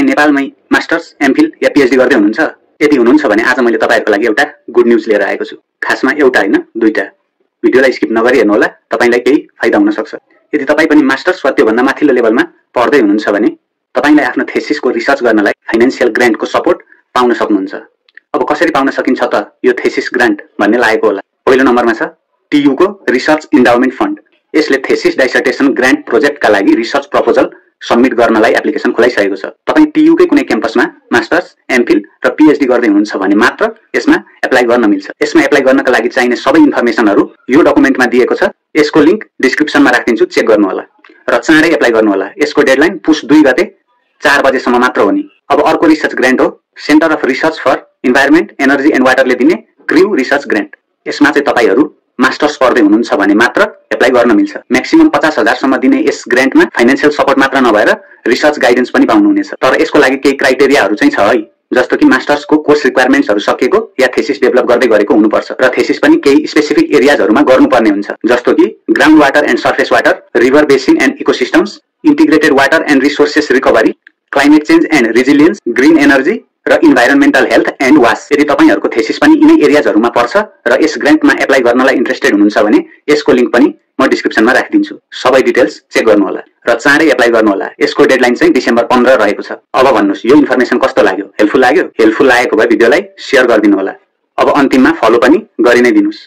नेपालमै masters, MPhil या PhD गर्दै हुनुहुन्छ? यदि हुनुहुन्छ भने आज मैले तपाईहरुको लागि एउटा गुड न्यूज लिएर आएको छु। खासमा एउटा हैन, दुईटा। भिडियोलाई स्किप नगरी हेर्नु होला, तपाईलाई केही फाइदा हुन सक्छ। यदि तपाई पनि मास्टर्स वा त्योभन्दा माथिल्लो लेभलमा पढ्दै हुनुहुन्छ भने तपाईलाई आफ्नो थेसिसको रिसर्च गर्नलाई फाइनान्शियल ग्रान्टको सपोर्ट पाउन सक्नुहुन्छ। अब कसरी पाउन सकिन्छ त यो थेसिस ग्रान्ट भन्ने लागेको होला। पहिलो नम्बरमा छ टीयू को रिसर्च इन्डाउमेन्ट फन्ड। यसले थेसिस डाइसर्टेसन ग्रान्ट प्रोजेक्टका लागि रिसर्च प्रपोजल सबमिट गर्नलाई एप्लिकेसन खोलाइसकेको छ। तपाई टीयू कै कुनै क्याम्पसमा मास्टर्स, एमफिल र पीएचडी गर्दै हुनुहुन्छ भने मात्र यसमा एप्लाई गर्न मिल्छ। यसमा एप्लाई गर्नका लागि चाहिने सबै इन्फर्मेसनहरु यो डकुमेन्टमा दिएको छ। यसको लिंक डिस्क्रिप्सनमा राख्दिन्छु, चेक गर्नु होला र चाँडै एप्लाई गर्नु होला। यसको डेडलाइन पुस 2 गते 4 बजेसम्म मात्र हो नि। अब अर्को रिसर्च ग्रान्ट हो centre of research for environment, energy and वाटरले दिने क्र्यू रिसर्च ग्रान्ट। यसमा चाहिँ तपाईहरु मास्टर्स पढ्दै हुनुहुन्छ भने मात्र एप्लाई गर्न मिल्छ। म्याक्सिमम 50,000 सम्म दिने यस ग्रान्टमा फाइनान्शियल सपोर्ट मात्र नभएर रिसर्च गाइडेन्स पनि पाउनुहुनेछ। तर यसको लागि केही क्राइटेरियाहरु चाहिँ छ है, जस्तो कि मास्टर्सको कोर्स रिक्वायरमेन्ट्सहरु सकेको या थेसिस डेभलप गर्दै गरेको हुनुपर्छ र थेसिस पनि केही स्पेसिफिक एरियाजहरुमा गर्नुपर्ने हुन्छ, जस्तो कि ground water and surface water, river basin and ecosystems, integrated water and resources recovery, climate change and resilience, green energy र इन्भाइरोन्मेन्टल हेल्थ एन्ड वास। यदि तपाईहरुको थेसिस पनि यिनै एरियाजहरुमा पर्छ र यस ग्रान्टमा एप्लाई गर्नलाई इन्ट्रेस्टेड हुनुहुन्छ भने यसको लिंक पनि म डिस्क्रिप्सनमा राखिदिन्छु। सबै डिटेल्स चेक गर्नु होला र चाँडै एप्लाई गर्नु होला। यसको डेडलाइन चाहिँ डिसेम्बर 15 रहेको छ। अब भन्नुस् यो इन्फर्मेसन कस्तो लाग्यो? हेल्पफुल लाग्यो? हेल्पफुल लागेको भए भिडियोलाई शेयर गरिदिनु होला। अब अन्तिममा फलो पनि गरि नै दिनुस्।